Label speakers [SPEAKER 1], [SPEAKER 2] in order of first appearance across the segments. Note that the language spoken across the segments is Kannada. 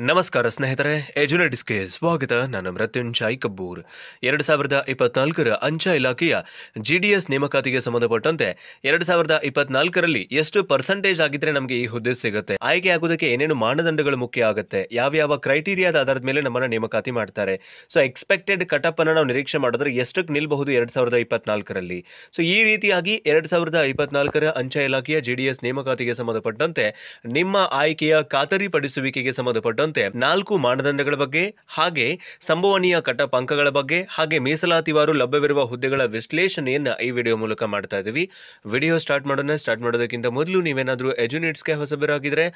[SPEAKER 1] ನಮಸ್ಕಾರ ಸ್ನೇಹಿತರೆ, ಎಜುನೆಟಿಕ್ಸ್ಗೆ ಸ್ವಾಗತ. ನಾನು ಮೃತ್ಯುಂಜಯ್ ಕಬ್ಬೂರ್. 2024ರ ಅಂಚೆ ಇಲಾಖೆಯ GDS ನೇಮಕಾತಿಗೆ ಸಂಬಂಧಪಟ್ಟಂತೆ 2024ರಲ್ಲಿ ಎಷ್ಟು ಪರ್ಸೆಂಟೇಜ್ ಆಗಿದ್ರೆ ನಮಗೆ ಈ ಹುದ್ದೆ ಸಿಗುತ್ತೆ, ಆಯ್ಕೆ ಆಗೋದಕ್ಕೆ ಏನೇನು ಮಾನದಂಡಗಳು ಮುಖ್ಯ ಆಗುತ್ತೆ, ಯಾವ್ಯಾವ ಕ್ರೈಟೀರಿಯಾದ ಆಧಾರದ ಮೇಲೆ ನಮ್ಮನ್ನ ನೇಮಕಾತಿ ಮಾಡ್ತಾರೆ, ಸೊ ಎಕ್ಸ್ಪೆಕ್ಟೆಡ್ ಕಟಪ್ ಅನ್ನ ನಾವು ನಿರೀಕ್ಷೆ ಮಾಡಿದ್ರೆ ಎಷ್ಟಕ್ಕೆ ನಿಲ್ಬಹುದು 2024ರಲ್ಲಿ. ಸೊ ಈ ರೀತಿಯಾಗಿ 2024ರ ಅಂಚೆ ಇಲಾಖೆಯ GDS ನೇಮಕಾತಿಗೆ ಸಂಬಂಧಪಟ್ಟಂತೆ ನಿಮ್ಮ ಆಯ್ಕೆಯ ಖಾತರಿಪಡಿಸುವಿಕೆಗೆ ಸಂಬಂಧಪಟ್ಟಂತೆ 4 ಮಾನದಂಡಗಳ ಬಗ್ಗೆ, ಹಾಗೆ ಸಂಭವನೀಯ ಕಟಪ್ ಅಂಕಗಳ ಬಗ್ಗೆ, ಹಾಗೆ ಮೀಸಲಾತಿವಾರು ಲಭ್ಯವಿರುವ ಹುದ್ದೆಗಳ ವಿಶ್ಲೇಷಣೆಯನ್ನ ಈ ವಿಡಿಯೋ ಮೂಲಕ ಮಾಡ್ತಾ ಇದ್ದೀವಿ. ವಿಡಿಯೋ ಸ್ಟಾರ್ಟ್ ಮಾಡೋದಕ್ಕಿಂತ ಮೊದಲು ನೀವೇನಾದ್ರೂ ಎಜುನಿಟ್ಸ್ಗೆ ಹೊಸಬರಾಗಿದ್ರೆ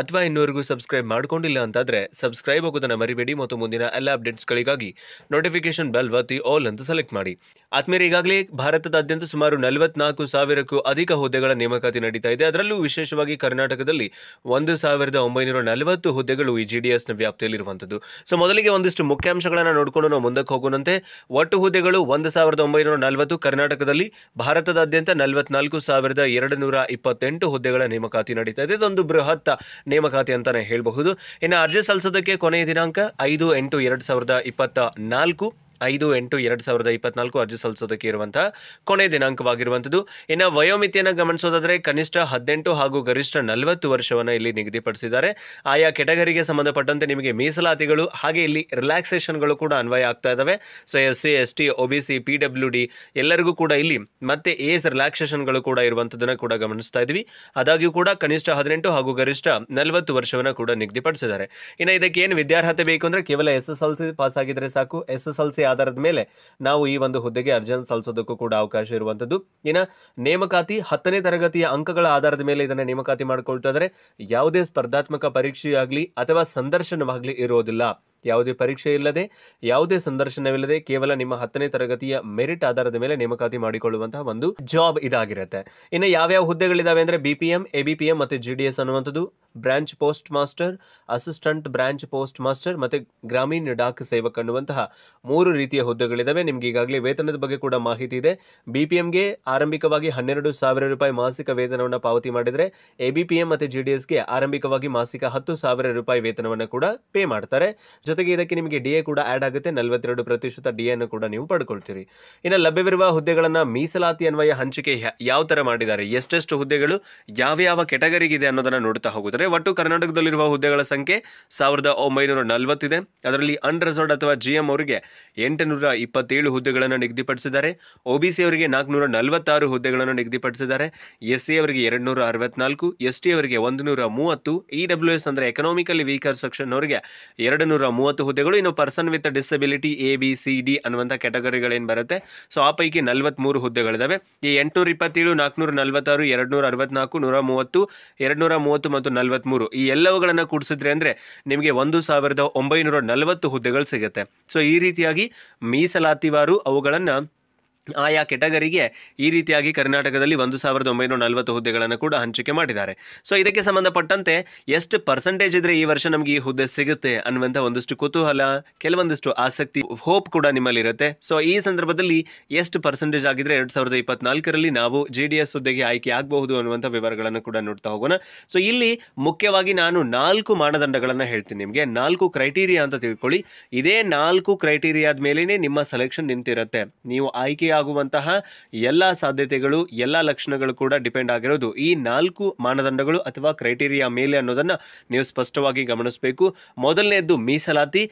[SPEAKER 1] ಅಥವಾ ಇನ್ನೂವರೆಗೂ ಸಬ್ಸ್ಕ್ರೈಬ್ ಮಾಡ್ಕೊಂಡಿಲ್ಲ ಅಂತಾದ್ರೆ ಸಬ್ಸ್ಕ್ರೈಬ್ ಆಗೋದನ್ನ ಮರಿಬೇಡಿ ಮತ್ತು ಮುಂದಿನ ಎಲ್ಲ ಅಪ್ಡೇಟ್ಸ್ಗಳಿಗಾಗಿ ನೋಟಿಫಿಕೇಶನ್ ಬೆಲ್ ಒತ್ತಿ ಆಲ್ ಅಂತ ಸೆಲೆಕ್ಟ್ ಮಾಡಿ. ಆದ್ಮೇಲೆ ಈಗಾಗಲೇ ಭಾರತದಾದ್ಯಂತ ಸುಮಾರು 44,000ಕ್ಕೂ ಅಧಿಕ ಹುದ್ದೆಗಳ ನೇಮಕಾತಿ ನಡೀತಾ ಇದೆ. ಅದರಲ್ಲೂ ವಿಶೇಷವಾಗಿ ಕರ್ನಾಟಕದಲ್ಲಿ 1,940 ಹುದ್ದೆಗಳು ಈ GDS ನ ವ್ಯಾಪ್ತಿಯಲ್ಲಿರುವಂತದ್ದು. ಸೊ ಮೊದಲಿಗೆ ಒಂದಿಷ್ಟು ಮುಖ್ಯಾಂಶಗಳನ್ನ ನೋಡಿಕೊಂಡು ನಾವು ಮುಂದಕ್ಕೆ ಹೋಗೋಣಂತೆ. ಒಟ್ಟು ಹುದ್ದೆಗಳು 1,940 ಕರ್ನಾಟಕದಲ್ಲಿ, ಭಾರತದಾದ್ಯಂತ 44,228 ಹುದ್ದೆಗಳ ನೇಮಕಾತಿ ನಡೀತಾ ಇದೆ. ಇದೊಂದು ಬೃಹತ್ ನೇಮಕಾತಿ ಅಂತಾನೆ ಹೇಳಬಹುದು. ಇನ್ನು ಅರ್ಜಿ ಸಲ್ಲಿಸೋದಕ್ಕೆ ಕೊನೆಯ ದಿನಾಂಕ 5/8/2024 5/8/2024 ಅರ್ಜಿ ಸಲ್ಲಿಸೋದಕ್ಕೆ ಇರುವಂತಹ ಕೊನೆ ದಿನಾಂಕವಾಗಿರುವಂಥದ್ದು. ಇನ್ನು ವಯೋಮಿತಿಯನ್ನು ಗಮನಿಸೋದಾದ್ರೆ ಕನಿಷ್ಠ 18 ಹಾಗೂ ಗರಿಷ್ಠ 40 ವರ್ಷವನ್ನ ಇಲ್ಲಿ ನಿಗದಿಪಡಿಸಿದ್ದಾರೆ. ಆಯಾ ಕೆಟಗರಿಗೆ ಸಂಬಂಧಪಟ್ಟಂತೆ ನಿಮಗೆ ಮೀಸಲಾತಿಗಳು ಹಾಗೆ ಇಲ್ಲಿ ರಿಲ್ಯಾಕ್ಸೇಷನ್ಗಳು ಕೂಡ ಅನ್ವಯ ಆಗ್ತಾ ಇದಾವೆ. So SC ST OBC PWD ಎಲ್ಲರಿಗೂ ಕೂಡ ಇಲ್ಲಿ ಮತ್ತೆ ಏಜ್ ರಿಲ್ಯಾಕ್ಸೇಷನ್ಗಳು ಕೂಡ ಇರುವಂತದನ್ನ ಕೂಡ ಗಮನಿಸ್ತಾ ಇದ್ವಿ. ಆದಾಗ್ಯೂ ಕೂಡ ಕನಿಷ್ಠ 18 ಹಾಗೂ ಗರಿಷ್ಠ 40 ವರ್ಷವನ್ನ ಕೂಡ ನಿಗದಿಪಡಿಸಿದ್ದಾರೆ. ಇನ್ನು ಇದಕ್ಕೆ ಏನು ವಿದ್ಯಾರ್ಹತೆ ಬೇಕು ಅಂದ್ರೆ ಕೇವಲ SSLC ಪಾಸ್ ಆಗಿದ್ರೆ ಸಾಕು. SSLC ಆಧಾರದ ಮೇಲೆ ನಾವು ಈ ಒಂದು ಹುದ್ದೆಗೆ ಅರ್ಜಿಯನ್ನು ಸಲ್ಲಿಸೋದಕ್ಕೂ ಕೂಡ ಅವಕಾಶ ಇರುವಂತದ್ದು. ಇನ್ನು ನೇಮಕಾತಿ 10ನೇ ತರಗತಿಯ ಅಂಕಗಳ ಆಧಾರದ ಮೇಲೆ ಇದನ್ನ ನೇಮಕಾತಿ ಮಾಡಿಕೊಳ್ತಾ ಇದ್ದಾರೆ. ಯಾವುದೇ ಸ್ಪರ್ಧಾತ್ಮಕ ಪರೀಕ್ಷೆಯಾಗ್ಲಿ ಅಥವಾ ಸಂದರ್ಶನವಾಗ್ಲಿ ಇರೋದಿಲ್ಲ. ಯಾವುದೇ ಪರೀಕ್ಷೆ ಇಲ್ಲದೆ, ಯಾವುದೇ ಸಂದರ್ಶನವಿಲ್ಲದೆ ಕೇವಲ ನಿಮ್ಮ 10ನೇ ತರಗತಿಯ ಮೆರಿಟ್ ಆಧಾರದ ಮೇಲೆ ನೇಮಕಾತಿ ಮಾಡಿಕೊಳ್ಳುವಂತಹ ಒಂದು ಜಾಬ್ ಇದಾಗಿರುತ್ತೆ. ಇನ್ನು ಯಾವ್ಯಾವ ಹುದ್ದೆಗಳಿದಾವೆ ಅಂದ್ರೆ BPM, ABPM ಮತ್ತೆ GDS ಅನ್ನುವಂಥದ್ದು, branch post master, assistant branch post master ಮತ್ತೆ ಗ್ರಾಮೀಣ ಡಾಕ್ ಸೇವಕ್ ಅನ್ನುವಂತಹ 3 ರೀತಿಯ ಹುದ್ದೆಗಳಿದಾವೆ. ನಿಮ್ಗೆ ಈಗಾಗಲೇ ವೇತನದ ಬಗ್ಗೆ ಕೂಡ ಮಾಹಿತಿ ಇದೆ. BPMಗೆ ಆರಂಭಿಕವಾಗಿ 12,000 ರೂಪಾಯಿ ಮಾಸಿಕ ವೇತನವನ್ನು ಪಾವತಿ ಮಾಡಿದ್ರೆ, ABPM ಮತ್ತೆ GDSಗೆ ಆರಂಭಿಕವಾಗಿ ಮಾಸಿಕ 10,000 ರೂಪಾಯಿ ವೇತನವನ್ನು ಕೂಡ ಪೇ ಮಾಡ್ತಾರೆ. ಜೊತೆಗೆ ಇದಕ್ಕೆ ನಿಮಗೆ DA ಕೂಡ ಆಡ್ ಆಗುತ್ತೆ. 42% DA ಅನ್ನು ಕೂಡ ನೀವು ಪಡ್ಕೊಳ್ತೀರಿ. ಇನ್ನು ಲಭ್ಯವಿರುವ ಹುದ್ದೆಗಳನ್ನ ಮೀಸಲಾತಿ ಅನ್ವಯ ಹಂಚಿಕೆ ಯಾವ ತರ ಮಾಡಿದ್ದಾರೆ, ಎಷ್ಟೆಷ್ಟು ಹುದ್ದೆಗಳು ಯಾವ ಕೆಟಗರಿಗೆ ಇದೆ ಅನ್ನೋದನ್ನ ನೋಡ್ತಾ ಹೋಗುತ್ತಾರೆ. ಒಟ್ಟು ಕರ್ನಾಟಕದಲ್ಲಿರುವ ಹುದ್ದೆಗಳ ಸಂಖ್ಯೆ 1,940 ಇದೆ. ಅದರಲ್ಲಿ ಅನ್ರಿಸರ್ವ್ಡ್ ಅಥವಾ GM ಅವರಿಗೆ 827 ಹುದ್ದೆಗಳನ್ನು ನಿಗದಿಪಡಿಸಿದ್ದಾರೆ. OBC ಅವರಿಗೆ 446 ಹುದ್ದೆಗಳನ್ನು ನಿಗದಿಪಡಿಸಿದ್ದಾರೆ. SC ಅವರಿಗೆ 264, ST ಅವರಿಗೆ 130, EWS ಅಂದ್ರೆ ಎಕನಾಮಿಕಲಿ ವೀಕರ್ ಸೆಕ್ಷನ್ ಅವರಿಗೆ 230 ಹುದ್ದೆಗಳು. ಇನ್ನು ಪರ್ಸನ್ ವಿತ್ ಡಿಸಬಿಲಿಟಿ ABCD ಅನ್ನುವಂಥ ಕೆಟಗರಿಗಳೇನು ಬರುತ್ತೆ, ಸೊ ಆ ಪೈಕಿ 43 ಹುದ್ದೆಗಳಿದಾವೆ. ಈ 827, 446, 264, 130, 230 ಮತ್ತು 43 ಈ ಎಲ್ಲವುಗಳನ್ನ ಕೂಡಿಸಿದ್ರೆ ಅಂದ್ರೆ ನಿಮಗೆ 1,940 ಹುದ್ದೆಗಳು ಸಿಗುತ್ತೆ. ಸೊ ಈ ರೀತಿಯಾಗಿ ಮೀಸಲಾತಿವಾರು ಅವುಗಳನ್ನ ಆಯಾ ಕೆಟಗರಿಗೆ ಈ ರೀತಿಯಾಗಿ ಕರ್ನಾಟಕದಲ್ಲಿ 1,940 ಹುದ್ದೆಗಳನ್ನು ಕೂಡ ಹಂಚಿಕೆ ಮಾಡಿದ್ದಾರೆ. ಸೊ ಇದಕ್ಕೆ ಸಂಬಂಧಪಟ್ಟಂತೆ ಎಷ್ಟು ಪರ್ಸೆಂಟೇಜ್ ಇದ್ರೆ ಈ ವರ್ಷ ನಮಗೆ ಈ ಹುದ್ದೆ ಸಿಗುತ್ತೆ ಅನ್ನುವಂಥ ಒಂದಿಷ್ಟು ಕುತೂಹಲ, ಕೆಲವೊಂದಿಷ್ಟು ಆಸಕ್ತಿ, ಹೋಪ್ ಕೂಡ ನಿಮ್ಮಲ್ಲಿ ಇರುತ್ತೆ. ಸೊ ಈ ಸಂದರ್ಭದಲ್ಲಿ ಎಷ್ಟು ಪರ್ಸೆಂಟೇಜ್ ಆಗಿದ್ರೆ 2024ರಲ್ಲಿ ನಾವು GDS ಹುದ್ದೆಗೆ ಆಯ್ಕೆ ಆಗಬಹುದು ಅನ್ನುವಂಥ ವಿವರಗಳನ್ನು ಕೂಡ ನೋಡ್ತಾ ಹೋಗೋಣ. ಸೊ ಇಲ್ಲಿ ಮುಖ್ಯವಾಗಿ ನಾನು 4 ಮಾನದಂಡಗಳನ್ನ ಹೇಳ್ತೀನಿ ನಿಮಗೆ. 4 ಕ್ರೈಟೀರಿಯಾ ಅಂತ ತಿಳ್ಕೊಳ್ಳಿ. ಇದೇ 4 ಕ್ರೈಟೀರಿಯಾದ ಮೇಲೇನೆ ನಿಮ್ಮ ಸೆಲೆಕ್ಷನ್ ನಿಂತಿರುತ್ತೆ. ನೀವು ಆಯ್ಕೆ ಆಗುವಂತಹ ಎಲ್ಲಾ ಸಾಧ್ಯತೆಗಳು, ಎಲ್ಲಾ ಲಕ್ಷಣಗಳು ಕೂಡ ಡಿಪೆಂಡ್ ಆಗಿರೋದು ಈ 4 ಮಾನದಂಡಗಳು ಅಥವಾ ಕ್ರೈಟೀರಿಯಾ ಮೇಲೆ ಅನ್ನೋದನ್ನ ನೀವು ಸ್ಪಷ್ಟವಾಗಿ ಗಮನಿಸಬೇಕು. ಮೊದಲನೇದ್ದು ಮೀಸಲಾತಿ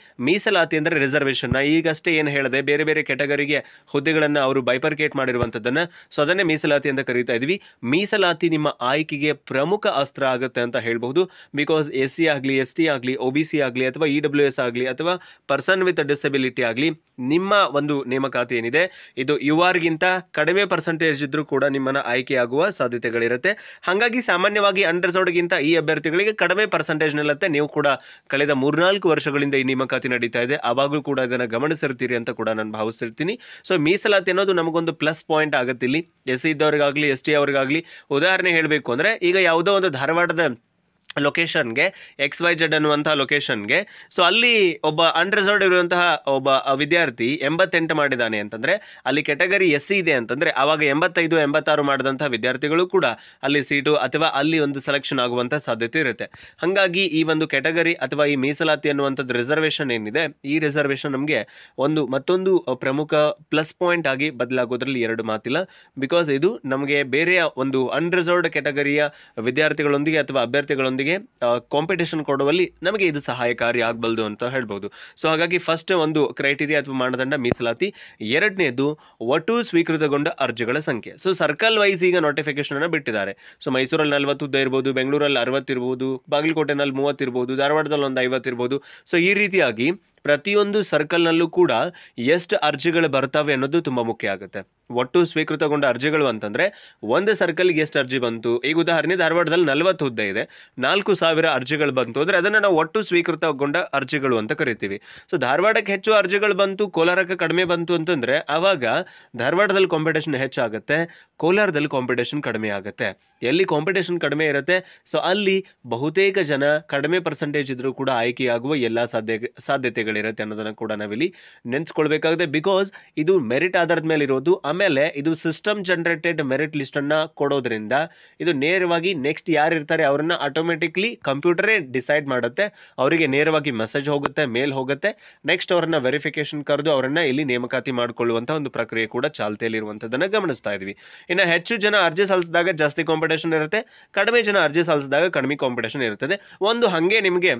[SPEAKER 1] ಅಂದ್ರೆ ರಿಸರ್ವೇಶನ್. ನಾ ಈಗಷ್ಟೇ ಏನು ಹೇಳಿದೆ, ಬೇರೆ ಬೇರೆ ಕೆಟಗರಿಗೆ ಹುದ್ದೆಗಳನ್ನ ಅವರು ಬೈಪರ್ಕೇಟ್ ಮಾಡಿರುವಂತದ್ದನ್ನ, ಸೊ ಅದನ್ನೇ ಮೀಸಲಾತಿ ಅಂತ ಕರೀತಾ ಇದೀವಿ. ಮೀಸಲಾತಿ ನಿಮ್ಮ ಆಯ್ಕೆಗೆ ಪ್ರಮುಖ ಅಸ್ತ್ರ ಆಗುತ್ತೆ ಅಂತ ಹೇಳ್ಬಹುದು. ಬಿಕಾಸ್ SC ಆಗ್ಲಿ, ST ಆಗ್ಲಿ, OBC ಆಗ್ಲಿ ಅಥವಾ EWS ಆಗ್ಲಿ ಅಥವಾ ಪರ್ಸನ್ ವಿತ್ ಡಿಸಬಿಲಿಟಿ ಆಗ್ಲಿ, ನಿಮ್ಮ ಒಂದು ನೇಮಕಾತಿ ಏನಿದೆ ಇದು URಗಿಂತ ಕಡಿಮೆ ಪರ್ಸೆಂಟೇಜ್ ಇದ್ರೂ ಕೂಡ ನಿಮ್ಮನ್ನ ಆಯ್ಕೆಯಾಗುವ ಸಾಧ್ಯತೆಗಳಿರುತ್ತೆ. ಹಾಗಾಗಿ ಸಾಮಾನ್ಯವಾಗಿ ಅನ್ರಿಸರ್ವ್ಡ್ಗಿಂತ ಈ ಅಭ್ಯರ್ಥಿಗಳಿಗೆ ಕಡಿಮೆ ಪರ್ಸೆಂಟೇಜ್ ನಿಲ್ಲುತ್ತೆ. ನೀವು ಕೂಡ ಕಳೆದ 3-4 ವರ್ಷಗಳಿಂದ ಈ ನೇಮಕಾತಿ ನಡೀತಾ ಇದೆ, ಆವಾಗಲೂ ಕೂಡ ಇದನ್ನ ಗಮನಿಸಿರ್ತೀರಿ ಅಂತ ಕೂಡ ನಾನು ಭಾವಿಸ್ತಿರ್ತೀನಿ. ಸೊ ಮೀಸಲಾತಿ ಅನ್ನೋದು ನಮಗೊಂದು ಪ್ಲಸ್ ಪಾಯಿಂಟ್ ಆಗುತ್ತೆ. ಇಲ್ಲಿ SC ಇದ್ದವ್ರಿಗಾಗ್ಲಿ, ST ಅವ್ರಿಗಾಗ್ಲಿ ಉದಾಹರಣೆ ಹೇಳಬೇಕು ಅಂದ್ರೆ, ಈಗ ಯಾವುದೋ ಒಂದು ಧಾರವಾಡದ ಲೊಕೇಶನ್ಗೆ XYZ ಅನ್ನುವಂತಹ ಲೊಕೇಶನ್ಗೆ. ಸೊ ಅಲ್ಲಿ ಒಬ್ಬ ಅನ್ರಿಸರ್ವ್ಡ್ ಇರುವಂತಹ ಒಬ್ಬ ವಿದ್ಯಾರ್ಥಿ 88 ಮಾಡಿದ್ದಾನೆ ಅಂತಂದರೆ, ಅಲ್ಲಿ ಕೆಟಗರಿ SC ಇದೆ ಅಂತಂದರೆ ಆವಾಗ 85 86 ಮಾಡಿದಂಥ ವಿದ್ಯಾರ್ಥಿಗಳು ಕೂಡ ಅಲ್ಲಿ ಸೀಟು ಅಥವಾ ಅಲ್ಲಿ ಒಂದು ಸೆಲೆಕ್ಷನ್ ಆಗುವಂಥ ಸಾಧ್ಯತೆ ಇರುತ್ತೆ. ಹಾಗಾಗಿ ಈ ಒಂದು ಕೆಟಗರಿ ಅಥವಾ ಈ ಮೀಸಲಾತಿ ಅನ್ನುವಂಥದ್ದು ರಿಸರ್ವೇಷನ್ ಏನಿದೆ, ಈ ರಿಸರ್ವೇಷನ್ ನಮಗೆ ಮತ್ತೊಂದು ಪ್ರಮುಖ ಪ್ಲಸ್ ಪಾಯಿಂಟ್ ಆಗಿ ಬದಲಾಗೋದ್ರಲ್ಲಿ ಎರಡು ಮಾತಿಲ್ಲ. ಬಿಕಾಸ್ ಇದು ನಮಗೆ ಬೇರೆಯ ಒಂದು ಅನ್ರಿಸರ್ವ್ಡ್ ಕೆಟಗರಿಯ ವಿದ್ಯಾರ್ಥಿಗಳೊಂದಿಗೆ ಅಥವಾ ಅಭ್ಯರ್ಥಿಗಳೊಂದಿಗೆ ಕಾಂಪಿಟೇಷನ್ ಕೊಡುವಲ್ಲಿ ನಮಗೆ ಇದು ಸಹಾಯಕಾರಿ ಆಗಬಲ್ದು ಅಂತ ಹೇಳ್ಬೋದು. ಸೊ ಹಾಗಾಗಿ ಫಸ್ಟ್ ಒಂದು ಕ್ರೈಟೀರಿಯಾ ಅಥವಾ ಮಾನದಂಡ ಮೀಸಲಾತಿ. ಎರಡನೇದು ಒಟ್ಟು ಸ್ವೀಕೃತಗೊಂಡ ಅರ್ಜಿಗಳ ಸಂಖ್ಯೆ. ಸೊ ಸರ್ಕಲ್ ವೈಸ್ ಈಗ ನೋಟಿಫಿಕೇಶನ್ ಅನ್ನು ಬಿಟ್ಟಿದ್ದಾರೆ. ಸೊ ಮೈಸೂರಲ್ಲಿ 40 ಹುದ್ದೆ ಇರ್ಬೋದು, ಬೆಂಗಳೂರಲ್ಲಿ 60 ಇರ್ಬೋದು, ಬಾಗಲಕೋಟೆನಲ್ಲಿ 30 ಇರ್ಬೋದು, ಧಾರವಾಡದಲ್ಲಿ ಒಂದು 50 ಇರ್ಬೋದು. ಸೊ ಈ ರೀತಿಯಾಗಿ ಪ್ರತಿಯೊಂದು ಸರ್ಕಲ್ನಲ್ಲೂ ಕೂಡ ಎಷ್ಟು ಅರ್ಜಿಗಳು ಬರ್ತವೆ ಅನ್ನೋದು ತುಂಬ ಮುಖ್ಯ ಆಗುತ್ತೆ. ಒಟ್ಟು ಸ್ವೀಕೃತಗೊಂಡ ಅರ್ಜಿಗಳು ಅಂತಂದರೆ ಒಂದು ಸರ್ಕಲ್ಗೆ ಎಷ್ಟು ಅರ್ಜಿ ಬಂತು. ಈಗ ಉದಾಹರಣೆ ಧಾರವಾಡದಲ್ಲಿ 40 ಹುದ್ದೆ ಇದೆ, 4,000 ಅರ್ಜಿಗಳು ಬಂತು ಅಂದರೆ ಅದನ್ನು ನಾವು ಒಟ್ಟು ಸ್ವೀಕೃತಗೊಂಡ ಅರ್ಜಿಗಳು ಅಂತ ಕರಿತೀವಿ. ಸೊ ಧಾರವಾಡಕ್ಕೆ ಹೆಚ್ಚು ಅರ್ಜಿಗಳು ಬಂತು, ಕೋಲಾರಕ್ಕೆ ಕಡಿಮೆ ಬಂತು ಅಂತಂದರೆ ಆವಾಗ ಧಾರವಾಡದಲ್ಲಿ ಕಾಂಪಿಟೇಷನ್ ಹೆಚ್ಚಾಗುತ್ತೆ, ಕೋಲಾರದಲ್ಲಿ ಕಾಂಪಿಟೇಷನ್ ಕಡಿಮೆ ಆಗುತ್ತೆ. ಎಲ್ಲಿ ಕಾಂಪಿಟೇಷನ್ ಕಡಿಮೆ ಇರುತ್ತೆ ಸೊ ಅಲ್ಲಿ ಬಹುತೇಕ ಜನ ಕಡಿಮೆ ಪರ್ಸೆಂಟೇಜ್ ಇದ್ರೂ ಕೂಡ ಆಯ್ಕೆಯಾಗುವ ಎಲ್ಲ ಸಾಧ್ಯತೆಗಳಿರುತ್ತೆ ಅನ್ನೋದನ್ನು ಕೂಡ ನಾವಿಲ್ಲಿ ನೆನೆಸ್ಕೊಳ್ಬೇಕಾಗುತ್ತೆ. ಬಿಕಾಸ್ ಇದು ಮೆರಿಟ್ ಆಧಾರದ ಮೇಲೆ ಇರೋದು. ಆಮೇಲೆ ಇದು ಸಿಸ್ಟಮ್ ಜನರೇಟೆಡ್ ಮೆರಿಟ್ ಲಿಸ್ಟನ್ನು ಕೊಡೋದ್ರಿಂದ ಇದು ನೇರವಾಗಿ ನೆಕ್ಸ್ಟ್ ಯಾರು ಇರ್ತಾರೆ ಅವರನ್ನ ಆಟೋಮೆಟಿಕ್ಲಿ ಕಂಪ್ಯೂಟರೇ ಡಿಸೈಡ್ ಮಾಡುತ್ತೆ. ಅವರಿಗೆ ನೇರವಾಗಿ ಮೆಸೇಜ್ ಹೋಗುತ್ತೆ, ಮೇಲ್ ಹೋಗುತ್ತೆ. ನೆಕ್ಸ್ಟ್ ಅವರನ್ನ ವೆರಿಫಿಕೇಶನ್ ಕರೆದು ಅವರನ್ನ ಇಲ್ಲಿ ನೇಮಕಾತಿ ಮಾಡಿಕೊಳ್ಳುವಂಥ ಒಂದು ಪ್ರಕ್ರಿಯೆ ಕೂಡ ಚಾಲ್ತಿಯಲ್ಲಿರುವಂಥದ್ದನ್ನು ಗಮನಿಸ್ತಾ ಇದ್ವಿ. ಇನ್ನು ಹೆಚ್ಚು ಜನ ಅರ್ಜಿ ಸಲ್ಲಿಸಿದಾಗ ಜಾಸ್ತಿ ಕಾಂಪಿಟೇಷನ್ ಇರುತ್ತೆ, ಕಡಿಮೆ ಜನ ಅರ್ಜಿ ಸಲ್ಲಿಸಿದಾಗ ಕಡಿಮೆ ಕಾಂಪಿಟೇಷನ್ ಇರ್ತದೆ. ಒಂದು ಹಾಗೆ ನಿಮಗೆ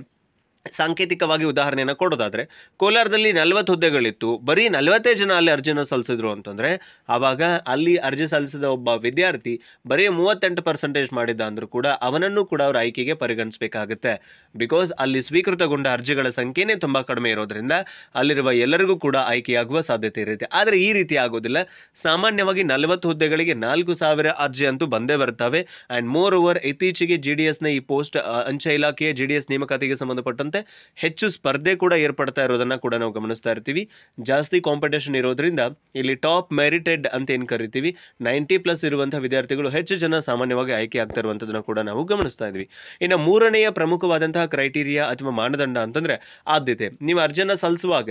[SPEAKER 1] ಸಾಂಕೇತಿಕವಾಗಿ ಉದಾಹರಣೆಯನ್ನು ಕೊಡೋದಾದರೆ, ಕೋಲಾರದಲ್ಲಿ 40 ಹುದ್ದೆಗಳಿತ್ತು, ಬರೀ 40 ಜನ ಅಲ್ಲಿ ಅರ್ಜಿನ ಸಲ್ಲಿಸಿದ್ರು ಅಂತಂದರೆ ಆವಾಗ ಅಲ್ಲಿ ಅರ್ಜಿ ಸಲ್ಲಿಸಿದ ಒಬ್ಬ ವಿದ್ಯಾರ್ಥಿ ಬರೀ 38% ಮಾಡಿದ್ದ ಅಂದರೂ ಕೂಡ ಅವನನ್ನು ಕೂಡ ಅವ್ರ ಆಯ್ಕೆಗೆ ಪರಿಗಣಿಸಬೇಕಾಗುತ್ತೆ. ಬಿಕಾಸ್ ಅಲ್ಲಿ ಸ್ವೀಕೃತಗೊಂಡ ಅರ್ಜಿಗಳ ಸಂಖ್ಯೆನೇ ತುಂಬ ಕಡಿಮೆ ಇರೋದ್ರಿಂದ ಅಲ್ಲಿರುವ ಎಲ್ಲರಿಗೂ ಕೂಡ ಆಯ್ಕೆಯಾಗುವ ಸಾಧ್ಯತೆ ಇರುತ್ತೆ. ಆದರೆ ಈ ರೀತಿ ಆಗೋದಿಲ್ಲ. ಸಾಮಾನ್ಯವಾಗಿ 40 ಹುದ್ದೆಗಳಿಗೆ 4,000 ಅರ್ಜಿ ಅಂತೂ ಬಂದೇ ಬರ್ತವೆ. ಆ್ಯಂಡ್ ಮೋರ್ ಓವರ್ ಇತ್ತೀಚೆಗೆ GDSನ ಈ ಪೋಸ್ಟ್ ಅಂಚೆ ಇಲಾಖೆಯ GDS ನೇಮಕಾತಿಗೆ ಸಂಬಂಧಪಟ್ಟಂತೆ ಹೆಚ್ಚು ಸ್ಪರ್ಧೆ ಕೂಡ ಏರ್ಪಡ್ತಾ ಇರೋದನ್ನ ಕೂಡ ನಾವು ಗಮನಿಸ್ತಾ ಇರ್ತೀವಿ. ಜಾಸ್ತಿ ಕಾಂಪಿಟೇಷನ್ ಇರೋದ್ರಿಂದ ಇಲ್ಲಿ ಟಾಪ್ ಮೆರಿಟೆಡ್ ಅಂತ ಏನು ಕರಿತೀವಿ 90+ ಇರುವಂತಹ ವಿದ್ಯಾರ್ಥಿಗಳು ಹೆಚ್ಚು ಜನ ಸಾಮಾನ್ಯವಾಗಿ ಆಯ್ಕೆ ಆಗ್ತಾ ಇರುವಂಥದ್ದನ್ನು ಕೂಡ ನಾವು ಗಮನಿಸ್ತಾ ಇದ್ವಿ. ಇನ್ನು ಮೂರನೆಯ ಪ್ರಮುಖವಾದಂತಹ ಕ್ರೈಟೀರಿಯಾ ಅಥವಾ ಮಾನದಂಡ ಅಂತಂದ್ರೆ ಆದ್ಯತೆ. ನೀವು ಅರ್ಜಿನ ಸಲ್ಲಿಸುವಾಗ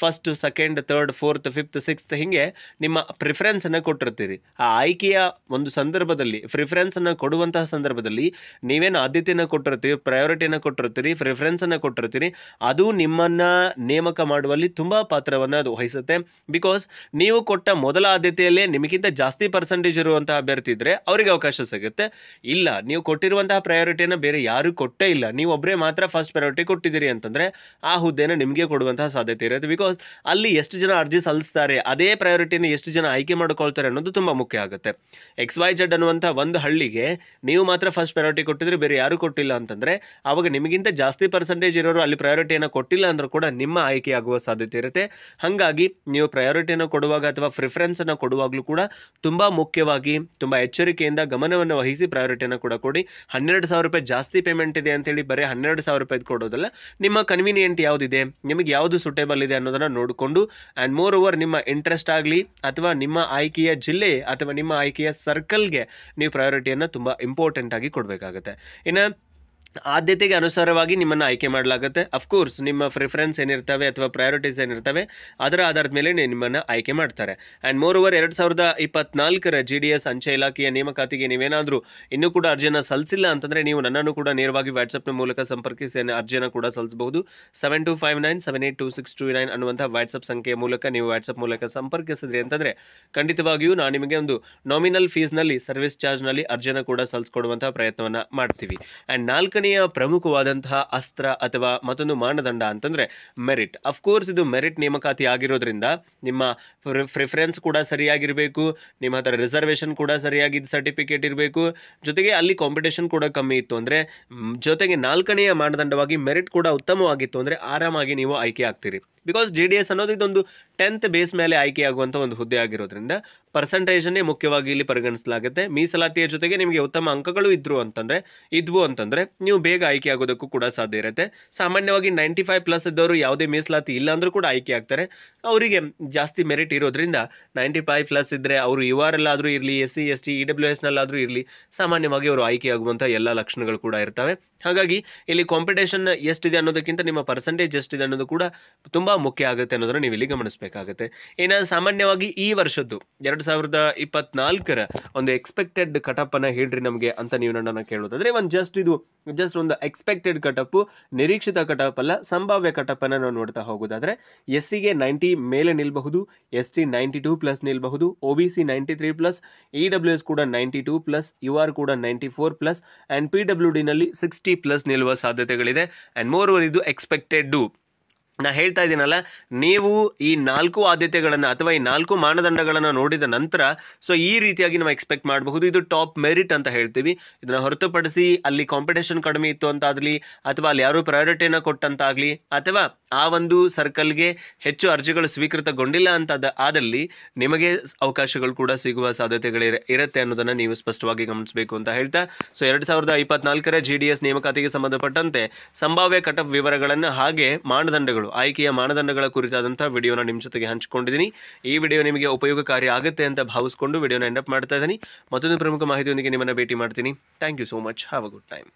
[SPEAKER 1] first, second, third, fourth, fifth, sixth ಹಿಂಗೆ ನಿಮ್ಮ ಪ್ರಿಫರೆನ್ಸ್ ಅನ್ನು ಕೊಟ್ಟಿರ್ತೀರಿ. ಆ ಆಯ್ಕೆಯ ಒಂದು ಸಂದರ್ಭದಲ್ಲಿ ಪ್ರಿಫರೆನ್ಸ್ ಅನ್ನು ಕೊಡುವಂತಹ ಸಂದರ್ಭದಲ್ಲಿ ನೀವೇನು ಆದ್ಯತೆಯನ್ನು ಕೊಟ್ಟಿರ್ತೀರಿ, ಪ್ರಯಾರಿಟಿಯನ್ನು ಕೊಟ್ಟಿರ್ತೀರಿ, ಪ್ರಿಫರೆನ್ಸ್ ಅನ್ನು ಕೊಟ್ಟಿರ್ತೀರಿ, ಅದು ನಿಮ್ಮನ್ನ ನೇಮಕ ಮಾಡುವಲ್ಲಿ ತುಂಬಾ ಪಾತ್ರವನ್ನು ಅದು ವಹಿಸುತ್ತೆ. ಬಿಕಾಸ್ ನೀವು ಕೊಟ್ಟ ಮೊದಲ ಆದ್ಯತೆಯಲ್ಲೇ ನಿಮಗಿಂತ ಜಾಸ್ತಿ ಪರ್ಸೆಂಟೇಜ್ ಇರುವಂತಹ ಅಭ್ಯರ್ಥಿ ಇದ್ರೆ ಅವರಿಗೆ ಅವಕಾಶ ಸಿಗುತ್ತೆ. ಇಲ್ಲ, ನೀವು ಕೊಟ್ಟಿರುವಂತಹ ಪ್ರಯಾರಿಟಿಯನ್ನು ಬೇರೆ ಯಾರು ಕೊಟ್ಟೇ ಇಲ್ಲ, ನೀವು ಒಬ್ಬರೇ ಮಾತ್ರ ಫಸ್ಟ್ ಪ್ರಯಾರಿಟಿ ಕೊಟ್ಟಿದ್ದೀರಿ ಅಂತಂದ್ರೆ ಆ ಹುದ್ದೆನ ನಿಮಗೆ ಕೊಡುವಂತಹ ಸಾಧ್ಯತೆ ಇರುತ್ತೆ. ಬಿಕಾಸ್ ಅಲ್ಲಿ ಎಷ್ಟು ಜನ ಅರ್ಜಿ ಸಲ್ಲಿಸ್ತಾರೆ, ಅದೇ ಪ್ರಯಾರಿಟಿನ ಎಷ್ಟು ಜನ ಆಯ್ಕೆ ಮಾಡ್ಕೊಳ್ತಾರೆ ಅನ್ನೋದು ತುಂಬಾ ಮುಖ್ಯ ಆಗುತ್ತೆ. XYZ ಅನ್ನುವಂಥ ಒಂದು ಹಳ್ಳಿಗೆ ನೀವು ಮಾತ್ರ ಫಸ್ಟ್ ಪ್ರಯಾರಿಟಿ ಕೊಟ್ಟಿದ್ರೆ ಬೇರೆ ಯಾರು ಕೊಟ್ಟಿಲ್ಲ ಅಂತಂದ್ರೆ ಅವಾಗ ನಿಮಗಿಂತ ಜಾಸ್ತಿ ಪರ್ಸೆಂಟೇಜ್ ಇರೋರು ಅಲ್ಲಿ ಪ್ರಯಾರಿಟಿಯನ್ನು ಕೊಟ್ಟಿಲ್ಲ ಅಂದ್ರೂ ಕೂಡ ನಿಮ್ಮ ಆಯ್ಕೆ ಆಗುವ ಸಾಧ್ಯತೆ ಇರುತ್ತೆ. ಹಾಗಾಗಿ ನೀವು ಪ್ರಯಾರಿಟಿಯನ್ನು ಕೊಡುವಾಗ ಅಥವಾ ಪ್ರಿಫರೆನ್ಸ್ ಅನ್ನು ಕೊಡುವಾಗಲೂ ಕೂಡ ತುಂಬಾ ಮುಖ್ಯವಾಗಿ ತುಂಬಾ ಎಚ್ಚರಿಕೆಯಿಂದ ಗಮನವನ್ನು ವಹಿಸಿ ಪ್ರಯಾರಿಟಿಯನ್ನು ಕೂಡ ಕೊಡಿ. 12,000 ರೂಪಾಯಿ ಜಾಸ್ತಿ ಪೇಮೆಂಟ್ ಇದೆ ಅಂತೇಳಿ ಬರೀ 12,000 ರೂಪಾಯಿ ಕೊಡೋದಲ್ಲ, ನಿಮ್ಮ ಕನ್ವೀನಿಯೆಂಟ್ ಯಾವುದಿದೆ, ನಿಮಗೆ ಯಾವುದು ಸೂಟೇಬಲ್ ಇದೆ ಅನ್ನೋದನ್ನ ನೋಡಿಕೊಂಡು ಆ್ಯಂಡ್ ಮೋರ್ ಓವರ್ ನಿಮ್ಮ ಇಂಟ್ರೆಸ್ಟ್ ಆಗಲಿ ಅಥವಾ ನಿಮ್ಮ ಆಯ್ಕೆಯ ಜಿಲ್ಲೆ ಅಥವಾ ನಿಮ್ಮ ಆಯ್ಕೆಯ ಸರ್ಕಲ್ಗೆ ನೀವು ಪ್ರಯಾರಿಟಿಯನ್ನು ತುಂಬ ಇಂಪಾರ್ಟೆಂಟ್ ಆಗಿ ಕೊಡಬೇಕಾಗುತ್ತೆ. ಇನ್ನು ಆದ್ಯತೆಗೆ ಅನುಸಾರವಾಗಿ ನಿಮ್ಮನ್ನು ಆಯ್ಕೆ ಮಾಡಲಾಗುತ್ತೆ. ಅಫ್ಕೋರ್ಸ್ ನಿಮ್ಮ ಪ್ರಿಫರೆನ್ಸ್ ಏನಿರ್ತವೆ ಅಥವಾ ಪ್ರಯಾರಿಟೀಸ್ ಏನಿರ್ತವೆ ಅದರ ಆಧಾರದ ಮೇಲೆ ನಿಮ್ಮನ್ನು ಆಯ್ಕೆ ಮಾಡ್ತಾರೆ. ಆ್ಯಂಡ್ ಮೋರ್ ಓವರ್ 2024ರ GDS ಅಂಚೆ ಇಲಾಖೆಯ ನೇಮಕಾತಿಗೆ ನೀವೇನಾದರೂ ಇನ್ನೂ ಕೂಡ ಅರ್ಜಿಯನ್ನು ಸಲ್ಲಿಸಿಲ್ಲ ಅಂತಂದರೆ ನೀವು ನನ್ನನ್ನು ಕೂಡ ನೇರವಾಗಿ ವಾಟ್ಸಪ್ನ ಮೂಲಕ ಸಂಪರ್ಕಿಸಿ ಅರ್ಜಿಯನ್ನು ಕೂಡ ಸಲ್ಲಿಸಬಹುದು. 7259782629 ಅನ್ನುವಂಥ ವಾಟ್ಸಪ್ ಸಂಖ್ಯೆಯ ಮೂಲಕ ನೀವು ವಾಟ್ಸಪ್ ಮೂಲಕ ಸಂಪರ್ಕಿಸಿದ್ರಿ ಅಂತಂದರೆ ಖಂಡಿತವಾಗಿಯೂ ನಾನು ನಿಮಗೆ ಒಂದು ನಾಮಿನಲ್ ಫೀಸ್ನಲ್ಲಿ ಸರ್ವಿಸ್ ಚಾರ್ಜ್ನಲ್ಲಿ ಅರ್ಜಿಯನ್ನು ಕೂಡ ಸಲ್ಲಿಸ್ಕೊಡುವಂಥ ಪ್ರಯತ್ನವನ್ನು ಮಾಡ್ತೀವಿ. ಆ್ಯಂಡ್ ನಾಲ್ಕನೆಯ ಪ್ರಮುಖವಾದಂತಹ ಅಸ್ತ್ರ ಅಥವಾ ಮತ್ತೊಂದು ಮಾನದಂಡ ಅಂತಂದ್ರೆ ಮೆರಿಟ್. ಅಫ್ಕೋರ್ಸ್ ಇದು ಮೆರಿಟ್ ನೇಮಕಾತಿ ಆಗಿರೋದ್ರಿಂದ ನಿಮ್ಮ ಪ್ರಿಫರೆನ್ಸ್ ಕೂಡ ಸರಿಯಾಗಿರಬೇಕು, ನಿಮ್ಮ ಹತ್ರ ರಿಸರ್ವೇಷನ್ ಕೂಡ ಸರಿಯಾಗಿ ಸರ್ಟಿಫಿಕೇಟ್ ಇರಬೇಕು, ಜೊತೆಗೆ ಅಲ್ಲಿ ಕಾಂಪಿಟೇಷನ್ ಕೂಡ ಕಮ್ಮಿ ಇತ್ತು ಅಂದರೆ, ಜೊತೆಗೆ ನಾಲ್ಕನೆಯ ಮಾನದಂಡವಾಗಿ ಮೆರಿಟ್ ಕೂಡ ಉತ್ತಮವಾಗಿತ್ತು ಅಂದರೆ ಆರಾಮಾಗಿ ನೀವು ಆಯ್ಕೆ ಆಗ್ತೀರಿ. ಬಿಕಾಸ್ JDS ಅನ್ನೋದು ಇದೊಂದು 10th ಬೇಸ್ ಮೇಲೆ ಆಯ್ಕೆಯಾಗುವಂಥ ಒಂದು ಹುದ್ದೆ ಆಗಿರೋದ್ರಿಂದ ಪರ್ಸೆಂಟೇಜನ್ನೇ ಮುಖ್ಯವಾಗಿ ಇಲ್ಲಿ ಪರಿಗಣಿಸಲಾಗುತ್ತೆ. ಮೀಸಲಾತಿಯ ಜೊತೆಗೆ ನಿಮಗೆ ಉತ್ತಮ ಅಂಕಗಳು ಇದ್ವು ಅಂತಂದ್ರೆ ನೀವು ಬೇಗ ಆಯ್ಕೆ ಆಗೋದಕ್ಕೂ ಕೂಡ ಸಾಧ್ಯ ಇರುತ್ತೆ. ಸಾಮಾನ್ಯವಾಗಿ 95+ ಇದ್ದವರು ಯಾವುದೇ ಮೀಸಲಾತಿ ಇಲ್ಲ ಅಂದ್ರೂ ಕೂಡ ಆಯ್ಕೆ ಆಗ್ತಾರೆ. ಅವರಿಗೆ ಜಾಸ್ತಿ ಮೆರಿಟ್ ಇರೋದ್ರಿಂದ 95+ ಇದ್ರೆ ಅವರು UR ಅಲ್ಲಾದ್ರೂ ಇರಲಿ, SC ST EWS ನಲ್ಲಾದ್ರೂ ಇರಲಿ, ಸಾಮಾನ್ಯವಾಗಿ ಅವರು ಆಯ್ಕೆ ಆಗುವಂಥ ಎಲ್ಲ ಲಕ್ಷಣಗಳು ಕೂಡ ಇರ್ತವೆ. ಹಾಗಾಗಿ ಇಲ್ಲಿ ಕಾಂಪಿಟೇಷನ್ ಎಷ್ಟಿದೆ ಅನ್ನೋದಕ್ಕಿಂತ ನಿಮ್ಮ ಪರ್ಸೆಂಟೇಜ್ ಎಷ್ಟಿದೆ ಅನ್ನೋದು ಕೂಡ ತುಂಬಾ ಮುಖ್ಯ ಆಗುತ್ತೆ ಅನ್ನೋದನ್ನ ನೀವು ಇಲ್ಲಿ ಗಮನಿಸಬೇಕಾಗುತ್ತೆ. ಇನ್ನು ಸಾಮಾನ್ಯವಾಗಿ ಈ ವರ್ಷದ್ದು 2024ರ ಒಂದು ಎಕ್ಸ್ಪೆಕ್ಟೆಡ್ ಕಟಪ್ ಅನ್ನ ಹೇಳ್ರಿ ನಮಗೆ ಅಂತ ನೀವು ನನ್ನನ್ನು ಕೇಳೋದಾದ್ರೆ ಜಸ್ಟ್ ಒಂದು ಎಕ್ಸ್ಪೆಕ್ಟೆಡ್ ಕಟಪ್, ನಿರೀಕ್ಷಿತ ಕಟಪ್ ಅಲ್ಲ, ಸಂಭಾವ್ಯ ಕಟಪ್ ಅನ್ನ ನಾವು ನೋಡ್ತಾ ಹೋಗೋದಾದ್ರೆ SCಗೆ 90 ಮೇಲೆ ನಿಲ್ಬಹುದು, ST 92+ ನಿಲ್ಬಹುದು, OBC 93+, EWS ಕೂಡ 92+, UR ಕೂಡ 94+, ಅಂಡ್ PWD ನಲ್ಲಿ 60+ ನಿಲ್ಲುವ ಸಾಧ್ಯತೆಗಳಿದೆ. ಅಂಡ್ ಮೋರ್ ಇದು ಎಕ್ಸ್ಪೆಕ್ಟೆಡ್. ನಾ ಹೇಳ್ತಾ ಇದ್ದೀನಲ್ಲ, ನೀವು ಈ 4 ಆದ್ಯತೆಗಳನ್ನು ಅಥವಾ ಈ 4 ಮಾನದಂಡಗಳನ್ನು ನೋಡಿದ ನಂತರ ಸೊ ಈ ರೀತಿಯಾಗಿ ನಾವು ಎಕ್ಸ್ಪೆಕ್ಟ್ ಮಾಡಬಹುದು. ಇದು ಟಾಪ್ ಮೆರಿಟ್ ಅಂತ ಹೇಳ್ತೀವಿ. ಇದನ್ನ ಹೊರತುಪಡಿಸಿ ಅಲ್ಲಿ ಕಾಂಪಿಟೇಷನ್ ಕಡಿಮೆ ಇತ್ತು ಅಂತಾಗಲಿ, ಅಥವಾ ಅಲ್ಲಿ ಯಾರು ಪ್ರಯಾರಿಟಿಯನ್ನು ಕೊಟ್ಟಂತಾಗಲಿ, ಅಥವಾ ಆ ಒಂದು ಸರ್ಕಲ್ಗೆ ಹೆಚ್ಚು ಅರ್ಜಿಗಳು ಸ್ವೀಕೃತಗೊಂಡಿಲ್ಲ ಅಂತ ಆದಲ್ಲಿ ನಿಮಗೆ ಅವಕಾಶಗಳು ಕೂಡ ಸಿಗುವ ಸಾಧ್ಯತೆಗಳು ಇರುತ್ತೆ ಅನ್ನೋದನ್ನು ನೀವು ಸ್ಪಷ್ಟವಾಗಿ ಗಮನಿಸಬೇಕು ಅಂತ ಹೇಳ್ತಾ, ಸೊ 2024ರ JDS ನೇಮಕಾತಿಗೆ ಸಂಬಂಧಪಟ್ಟಂತೆ ಸಂಭಾವ್ಯ ಕಟಪ್ ವಿವರಗಳನ್ನು ಹಾಗೆ ಆಯ್ಕೆಯ ಮಾನದಂಡಗಳ ಕುರಿತಾದಂಥ ವಿಡಿಯೋನ ನಿಮ್ಮ ಜೊತೆಗೆ ಹಂಚಿಕೊಂಡಿದ್ದೀನಿ. ಈ ವಿಡಿಯೋ ನಿಮಗೆ ಉಪಯೋಗಕಾರಿ ಆಗುತ್ತೆ ಅಂತ ಭಾವಿಸ್ಕೊಂಡು ವಿಡಿಯೋನ ಎಂಡ್ ಅಪ್ ಮಾಡ್ತಾ ಇದ್ದೀನಿ. ಮತ್ತೊಂದು ಪ್ರಮುಖ ಮಾಹಿತಿಯೊಂದಿಗೆ ನಿಮ್ಮನ್ನು ಭೇಟಿ ಮಾಡ್ತೀನಿ. Thank you so much. Have a good time.